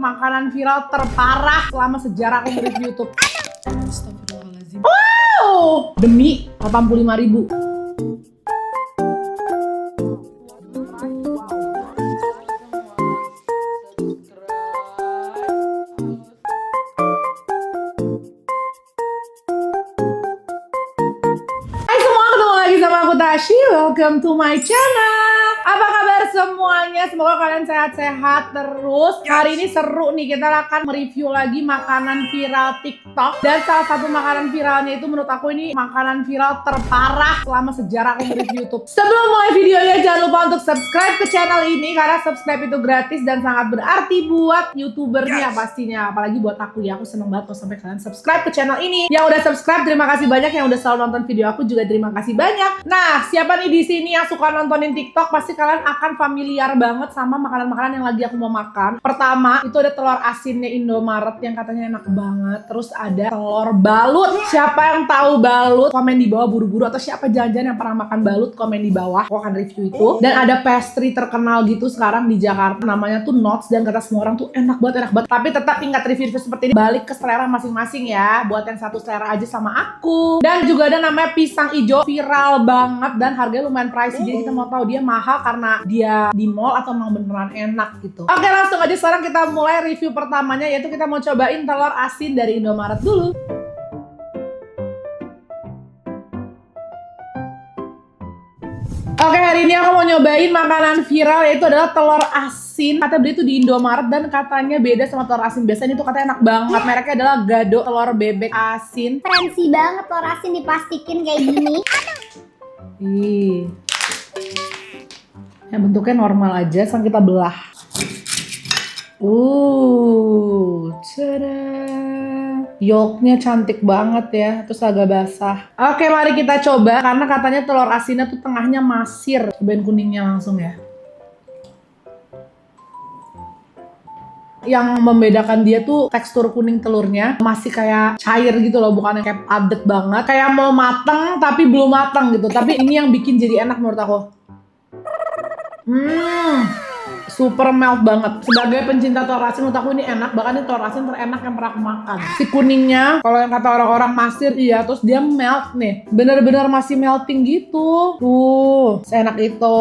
Makanan viral terparah selama sejarah aku nge-review YouTube. Astagfirullahaladzim. Wow! Demi 85.000. Hai semua, ketemu lagi sama aku Tashi. Welcome to my channel. Apa kabar semuanya? Semoga kalian sehat-sehat terus. Hari ini seru nih, kita akan mereview lagi makanan viral TikTok. Dan salah satu makanan viralnya itu menurut aku ini makanan viral terparah selama sejarah aku mereview YouTube. Sebelum mulai videonya, jangan lupa untuk subscribe ke channel ini, karena subscribe itu gratis dan sangat berarti buat youtubernya pastinya. Apalagi buat aku ya, aku seneng banget kalau sampai kalian subscribe ke channel ini. Yang udah subscribe, terima kasih banyak. Yang udah selalu nonton video aku juga terima kasih banyak. Nah, siapa nih di sini yang suka nontonin TikTok, pasti kalian akan familiar banget sama makanan-makanan yang lagi aku mau makan. Pertama, itu ada telur asinnya Indomaret yang katanya enak banget. Terus ada telur balut. Siapa yang tahu balut? Komen di bawah buru-buru. Atau siapa jangan-jangan yang pernah makan balut? Komen di bawah. Aku akan review itu. Dan ada pastry terkenal gitu sekarang di Jakarta. Namanya tuh Knots. Dan kata semua orang tuh enak banget, enak banget. Tapi tetap ingat, review seperti ini balik ke selera masing-masing ya. Buat yang satu selera aja sama aku. Dan juga ada namanya pisang hijau, viral banget dan harganya lumayan pricey. Jadi kita mau tahu dia mahal karena dia di mall atau memang beneran enak gitu. Oke, langsung aja sekarang kita mulai review pertamanya, yaitu kita mau cobain telur asin dari Indomaret dulu. Oke, hari ini aku mau nyobain makanan viral, yaitu adalah telur asin. Kata beli itu di Indomaret dan katanya beda sama telur asin biasanya, itu katanya enak banget. Mereknya adalah Gado telur bebek asin. Fancy banget telur asin diplastikin kayak gini. Ih. Yang bentuknya normal aja, sekarang kita belah. Tada. Yolknya cantik banget ya, terus agak basah. Oke, mari kita coba, karena katanya telur asinnya tuh tengahnya masir. Cobain kuningnya langsung ya. Yang membedakan dia tuh tekstur kuning telurnya masih kayak cair gitu loh, bukan yang kayak padet banget. Kayak mau mateng tapi belum mateng gitu. Tapi ini yang bikin jadi enak menurut aku. Super melt banget. Sebagai pencinta telur asin, menurut aku ini enak. Bahkan ini telur asin terenak yang pernah aku makan. Si kuningnya, kalau yang kata orang-orang masir, iya. Terus dia melt nih. Bener-bener masih melting gitu. Tuh, seenak itu.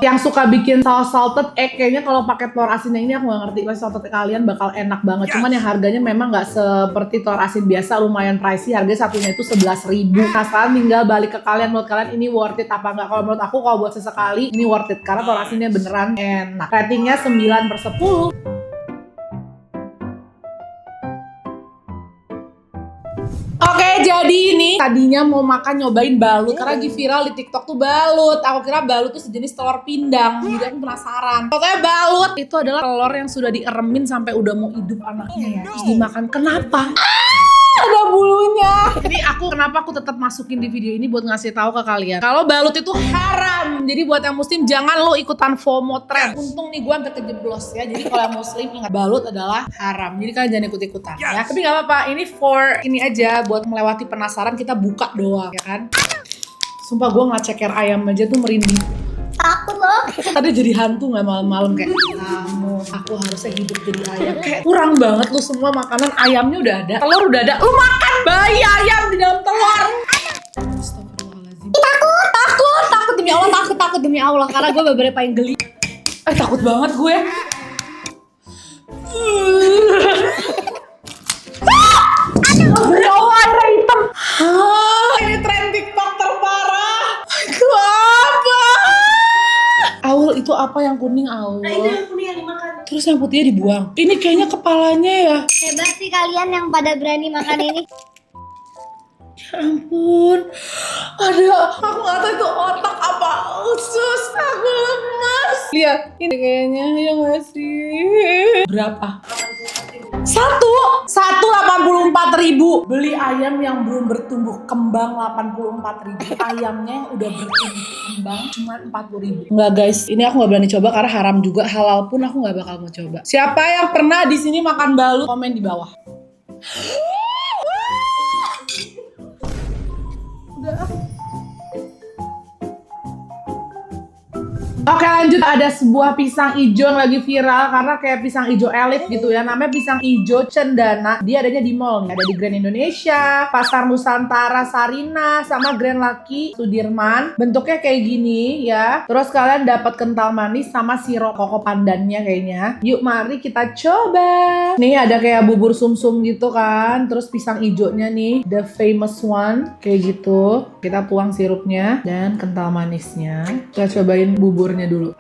Yang suka bikin saus salted egg, kayaknya kalau pakai telur asinnya ini aku gak ngerti. Pasti salted egg kalian bakal enak banget. Cuman yang harganya memang gak seperti telur asin biasa, lumayan pricey. Harganya satunya itu 11.000. Nah, sekarang tinggal balik ke kalian. Menurut kalian ini worth it apa enggak? Kalau menurut aku, kalau buat sesekali, ini worth it. Karena telur asinnya beneran enak. Ratingnya 9/10. Oke, jadi ini tadinya mau makan nyobain balut karena lagi viral di TikTok tuh balut. Aku kira balut tuh sejenis telur pindang, jadi aku penasaran. Pokoknya balut itu adalah telur yang sudah dieremin sampai udah mau hidup anaknya ya. Terus dimakan. Kenapa? Ada bulunya. Jadi kenapa aku tetap masukin di video ini buat ngasih tahu ke kalian kalau balut itu haram. Jadi buat yang muslim jangan lo ikutan FOMO trend. Untung nih gue sampai kejeblos ya. Jadi kalau yang muslim ingat, balut adalah haram. Jadi kalian jangan ikut-ikutan ya. Tapi nggak apa-apa. Ini for ini aja, buat melewati penasaran, kita buka doang ya kan. Sumpah gue ngeceker ayam aja tuh merinding. Takut loh. Tadi jadi hantu nggak malam-malam kayak aku harusnya hidup jadi ayam. Kayak kurang banget lu semua makanan, ayamnya udah ada, telur udah ada, lu makan bayi ayam di dalam telur. Astagfirullahaladzim. Takut demi Allah, takut demi Allah, karena gue beberapa yang geli. Takut banget gue. Aduh, ya Allah, airnya hitam. Ini tren TikTok terparah. Itu apa? Aul, itu apa yang kuning, Aul? Nah, itu yang kuning yang dimakan. Terus yang putihnya dibuang. Ini kayaknya kepalanya ya. Hebat sih kalian yang pada berani makan ini. Ya ampun. Aku gak tahu itu otak apa usus. Aku lemas. Lihat, ini kayaknya ya gak sih? Berapa? Satu 84.000. Beli ayam yang belum bertumbuh kembang 84.000. Ayamnya yang udah bertumbuh kembang cuma 40.000. Enggak guys, ini aku nggak berani coba karena haram juga. Halal pun aku nggak bakal mau coba. Siapa yang pernah di sini makan balut? Komen di bawah. Udah. Oke lanjut, ada sebuah pisang hijau yang lagi viral karena kayak pisang hijau elit gitu ya. Namanya pisang hijau cendana. Dia adanya di mall nih. Ada di Grand Indonesia, Pasar Nusantara, Sarina, sama Grand Lucky Sudirman. Bentuknya kayak gini ya. Terus kalian dapat kental manis sama sirup koko pandannya kayaknya. Yuk mari kita coba. Nih ada kayak bubur sumsum gitu kan. Terus pisang hijaunya nih, the famous one kayak gitu. Kita tuang sirupnya dan kental manisnya. Kita cobain buburnya dulu.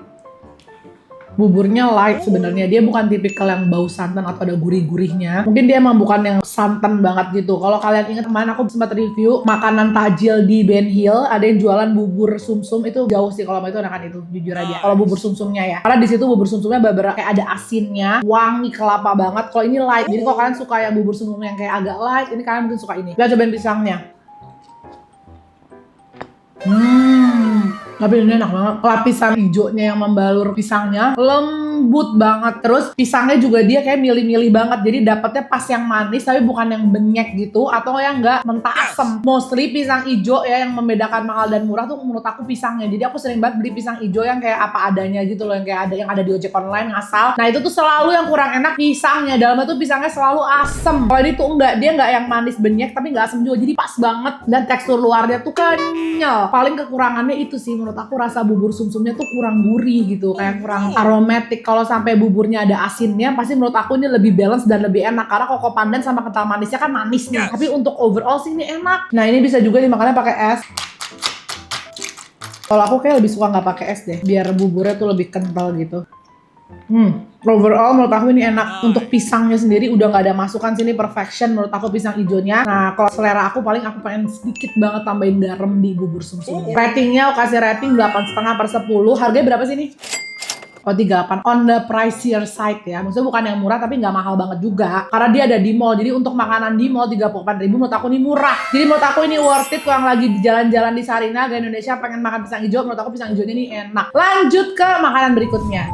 Buburnya light sebenarnya, dia bukan tipikal yang bau santan atau ada gurih-gurihnya. Mungkin dia emang bukan yang santan banget gitu. Kalau kalian ingat kemarin aku sempat review makanan tajil di Ben Hill, ada yang jualan bubur sumsum, itu jauh sih kalau itu enakan itu, jujur aja. Kalau bubur sumsumnya ya, karena di situ bubur sumsumnya beberapa kayak ada asinnya, wangi kelapa banget. Kalau ini light, jadi kalau kalian suka yang bubur sumsum yang kayak agak light, ini kalian mungkin suka ini. Kita cobain pisangnya. Tapi ini enak banget. Lapisan hijaunya yang membalur pisangnya lembut banget. Terus pisangnya juga dia kayak milih-milih banget. Jadi dapetnya pas yang manis tapi bukan yang benyek gitu atau yang enggak mentah asem. Mostly pisang hijau ya yang membedakan mahal dan murah tuh menurut aku pisangnya. Jadi aku sering banget beli pisang hijau yang kayak apa adanya gitu loh, yang kayak ada di ojek online ngasal. Nah itu tuh selalu yang kurang enak pisangnya. Dalamnya tuh pisangnya selalu asem. Kalau ini tuh enggak, dia enggak yang manis benyek tapi enggak asem juga. Jadi pas banget dan tekstur luarnya tuh kenyal. Paling kekurangannya itu sih menurut aku, rasa bubur sumsumnya tuh kurang gurih gitu, kayak kurang aromatik. Kalau sampai buburnya ada asinnya, pasti menurut aku ini lebih balance dan lebih enak karena koko pandan sama kental manisnya kan manis nih. Tapi untuk overall sih ini enak. Nah ini bisa juga dimakannya pakai es. Kalau aku kayak lebih suka nggak pakai es deh, biar buburnya tuh lebih kental gitu. Overall menurut aku ini enak. Untuk pisangnya sendiri udah nggak ada masukan sini, perfection menurut aku pisang hijaunya. Nah kalau selera aku paling aku pengen sedikit banget tambahin garam di bubur sumsumnya. Ratingnya aku kasih rating 8,5/10. Harganya berapa sih nih? Oh 38, on the pricier side ya. Maksudnya bukan yang murah tapi nggak mahal banget juga. Karena dia ada di mall. Jadi untuk makanan di mall 38.000 menurut aku ini murah. Jadi menurut aku ini worth it. Yang lagi di jalan-jalan di Sarina, Grand Indonesia pengen makan pisang hijau, menurut aku pisang hijaunya ini enak. Lanjut ke makanan berikutnya.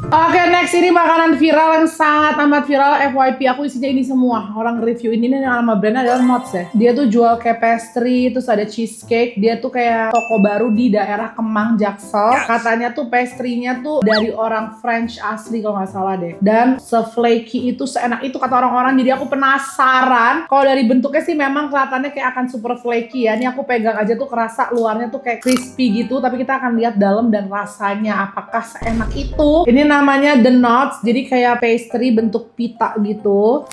Oke, next ini makanan viral yang sangat amat viral. FYP aku isinya ini semua. Orang review ini nih nama brandnya adalah Mods ya. Dia tuh jual kayak pastry, terus ada cheesecake. Dia tuh kayak toko baru di daerah Kemang, Jaksel. Katanya tuh pastry-nya tuh dari orang French asli kalau nggak salah deh. Dan se-flaky itu, seenak itu kata orang-orang. Jadi aku penasaran. Kalau dari bentuknya sih memang kelihatannya kayak akan super flaky ya. Ini aku pegang aja tuh kerasa luarnya tuh kayak crispy gitu. Tapi kita akan lihat dalam dan rasanya apakah seenak itu. Ini namanya The Knots, jadi kayak pastry bentuk pita gitu.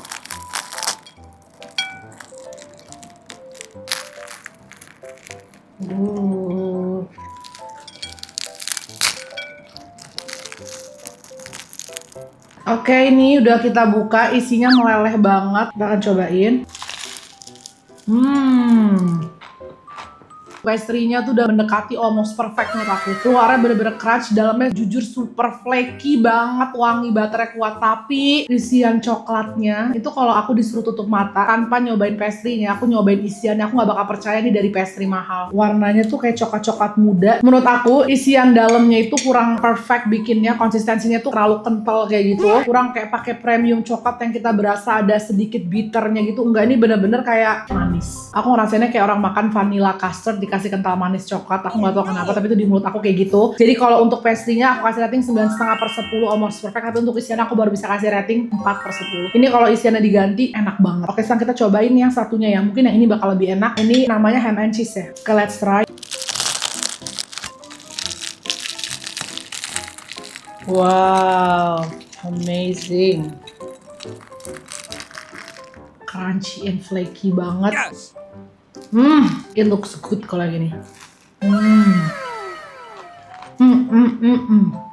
Oke, ini udah kita buka, isinya meleleh banget. Kita akan cobain. Pastry-nya tuh udah mendekati almost perfect menurut aku. Luarnya bener-bener crunch, dalamnya jujur super flaky banget, wangi butternya kuat. Tapi isian coklatnya itu kalau aku disuruh tutup mata tanpa nyobain pastry-nya, aku nyobain isiannya, aku nggak bakal percaya nih dari pastry mahal. Warnanya tuh kayak coklat-coklat muda. Menurut aku isian dalamnya itu kurang perfect bikinnya, konsistensinya tuh terlalu kental kayak gitu. Kurang kayak pakai premium coklat yang kita berasa ada sedikit bitternya gitu. Enggak, ini bener-bener kayak manis. Aku ngerasainnya kayak orang makan vanilla custard dikasih kental manis coklat. Aku nggak tahu kenapa, tapi itu di mulut aku kayak gitu. Jadi kalau untuk pastry-nya aku kasih rating 9,5/10, almost perfect. Tapi untuk isiannya aku baru bisa kasih rating 4/10. Ini kalau isiannya diganti enak banget. Oke, sekarang kita cobain yang satunya ya. Mungkin yang ini bakal lebih enak. Ini namanya ham and cheese ya. Oke, let's try. Wow, amazing. Crunchy and flaky banget. It looks good kalau gini.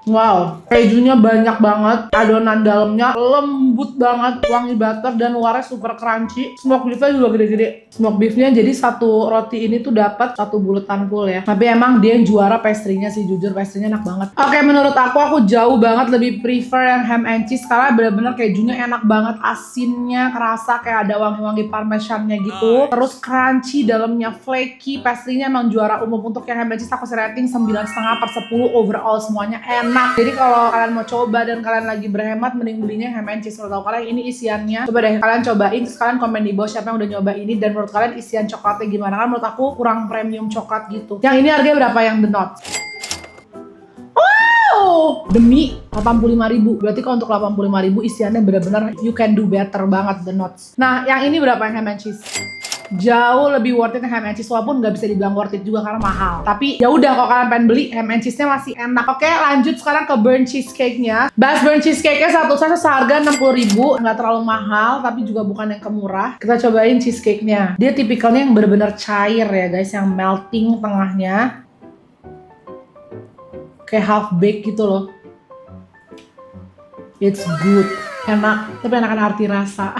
Wow, kejunya banyak banget, adonan dalamnya lembut banget, wangi butter dan luarnya super crunchy. Smoke beefnya juga gede-gede. Smoke beefnya jadi satu roti ini tuh dapat satu bulatan full ya. Tapi emang dia yang juara pastry-nya sih, jujur pastry-nya enak banget. Oke, menurut aku jauh banget lebih prefer yang ham and cheese karena bener-bener kejunya enak banget, asinnya kerasa kayak ada wangi-wangi parmesannya gitu. Terus crunchy, dalamnya flaky, pastry-nya emang juara umum. Untuk yang ham and cheese aku rating 9,5/10, overall semuanya enak. enak. Jadi kalau kalian mau coba dan kalian lagi berhemat, mending belinya ham and cheese. Menurut kalian ini isiannya, coba deh kalian cobain, terus kalian komen di bawah siapa yang udah nyoba ini dan menurut kalian isian coklatnya gimana. Kan menurut aku kurang premium coklat gitu. Yang ini harganya berapa yang The Knots? Wow, demi 85.000. Berarti kalau untuk 85.000 isiannya benar-benar you can do better banget The Knots. Nah, yang ini berapa yang ham and cheese? Jauh lebih worth it ham and cheese, walaupun nggak bisa dibilang worth it juga karena mahal. Tapi ya udah, kalau kalian pengen beli, ham and cheese-nya masih enak. Oke, lanjut sekarang ke burnt cheesecake-nya. Bass burnt cheesecake-nya satu slice seharga 60.000, nggak terlalu mahal, tapi juga bukan yang kemurah. Kita cobain cheesecake-nya. Dia tipikalnya yang bener-bener cair ya guys, yang melting tengahnya. Kayak half baked gitu loh. It's good. Enak, tapi enakan arti rasa.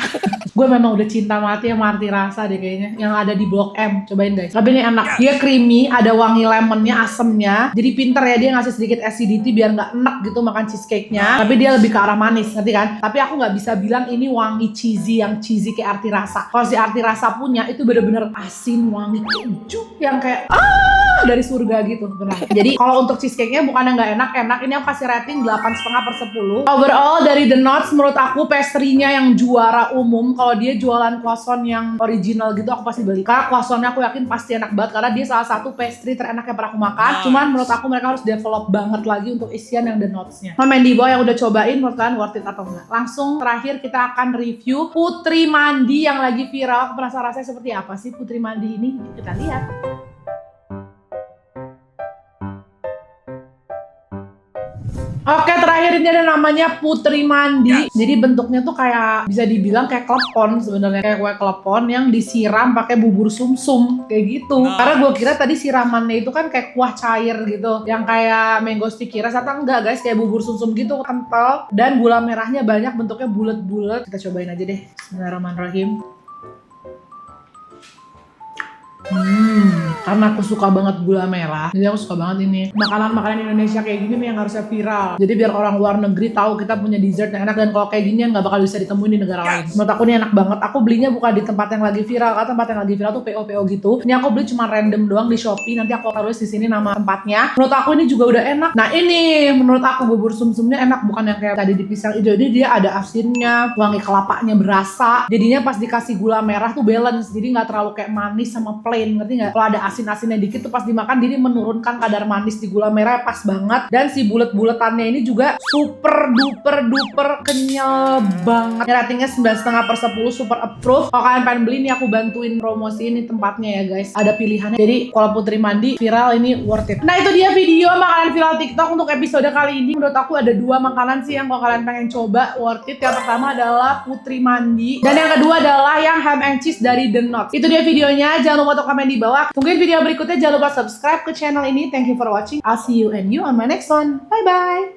Gue memang udah cinta mati sama arti rasa deh kayaknya. Yang ada di Blok M, cobain guys. Tapi ini enak, dia creamy, ada wangi lemonnya, asemnya. Jadi pinter ya, dia ngasih sedikit acidity biar nggak enak gitu makan cheesecake-nya. Tapi dia lebih ke arah manis, ngerti kan? Tapi aku nggak bisa bilang ini wangi cheesy, yang cheesy kayak arti rasa. Kalau si arti rasa punya, itu bener-bener asin, wangi keju, yang kayak dari surga gitu, benar. Jadi kalau untuk cheesecake-nya bukannya nggak enak, ini aku kasih rating 8,5/10. Overall dari The Knots, menurut aku pastry-nya yang juara umum. Kalau dia jualan croissant yang original gitu, aku pasti beli. Karena croissant-nya aku yakin pasti enak banget, karena dia salah satu pastry terenak yang pernah aku makan. Cuman menurut aku mereka harus develop banget lagi untuk isian yang The Knots-nya. Komen di bawah yang udah cobain, menurut kalian worth it atau enggak. Langsung terakhir kita akan review Putri Mandi yang lagi viral. Aku penasaran rasanya seperti apa sih Putri Mandi ini? Kita lihat. Oke, terakhir ini ada namanya Putri Mandi. Jadi bentuknya tuh kayak bisa dibilang kayak klepon sebenarnya, kayak kue klepon yang disiram pakai bubur sumsum kayak gitu. Karena gue kira tadi siramannya itu kan kayak kuah cair gitu, yang kayak mango sticky. Ternyata enggak guys, kayak bubur sumsum gitu, kental dan gula merahnya banyak, bentuknya bulat-bulat. Kita cobain aja deh. Bismillahirrahmanirrahim. Karena aku suka banget gula merah, jadi aku suka banget ini. Makanan-makanan Indonesia kayak gini nih yang harusnya viral. Jadi biar orang luar negeri tahu kita punya dessert yang enak, dan kalau kayak gini nggak bakal bisa ditemuin di negara lain. Menurut aku ini enak banget. Aku belinya bukan di tempat yang lagi viral, karena tempat yang lagi viral tuh PO gitu. Ini aku beli cuma random doang di Shopee. Nanti aku taruh di sini nama tempatnya. Menurut aku ini juga udah enak. Nah ini menurut aku bubur sumsumnya enak, bukan yang kayak tadi di pisang hijau. Jadi dia ada asinnya, wangi kelapanya berasa. Jadinya pas dikasih gula merah tuh balance. Jadi nggak terlalu kayak manis sama plain, ngerti nggak? Kalau ada asin-asinnya dikit tuh pas dimakan, jadi menurunkan kadar manis di gula merah pas banget. Dan si bulet-buletannya ini juga super duper kenyal banget. Ratingnya 9,5/10, super approve. Kalau kalian pengen beli nih, aku bantuin promosi ini tempatnya ya guys. Ada pilihannya. Jadi kalau Putri Mandi viral ini worth it. Nah itu dia video makanan viral TikTok untuk episode kali ini. Menurut aku ada 2 makanan sih yang kalau kalian pengen coba worth it. Yang pertama adalah Putri Mandi, dan yang kedua adalah yang ham and cheese dari The Knots. Itu dia videonya. Jangan lupa untuk komen di bawah. Tungguin video berikutnya, jangan lupa subscribe ke channel ini. Thank you for watching. I'll see you and you on my next one. Bye bye.